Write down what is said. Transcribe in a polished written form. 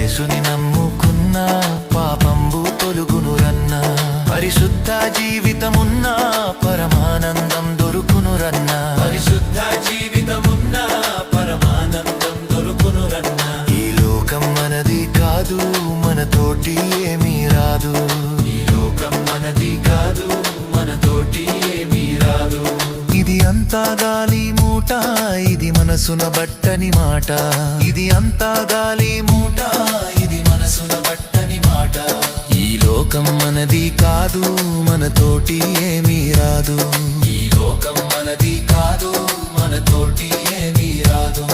యేసుని నమ్ముకున్న పాపంబు తొలుగునురన్న పరిశుద్ధ జీవితమున్న పరమానందం దొరుకునురన్న పరిశుద్ధ జీవితమున్న పరమానందం దొరుకునురన్న ఈ లోకం మనది కాదు మనతోటి ఏమీ రాదు ఈ లోకం మనది కాదు మనతోటి ఏమీ రాదు ఇది అంతా గాలి మూట ఇది మనసున బట్టని మాట ఇది అంతా గాలి మూట ఇది మనసున బట్టని మాట ఈ లోకం మనది కాదు మనతోటి ఏమీ రాదు ఈ లోకం మనది కాదు మనతోటి ఏమీ రాదు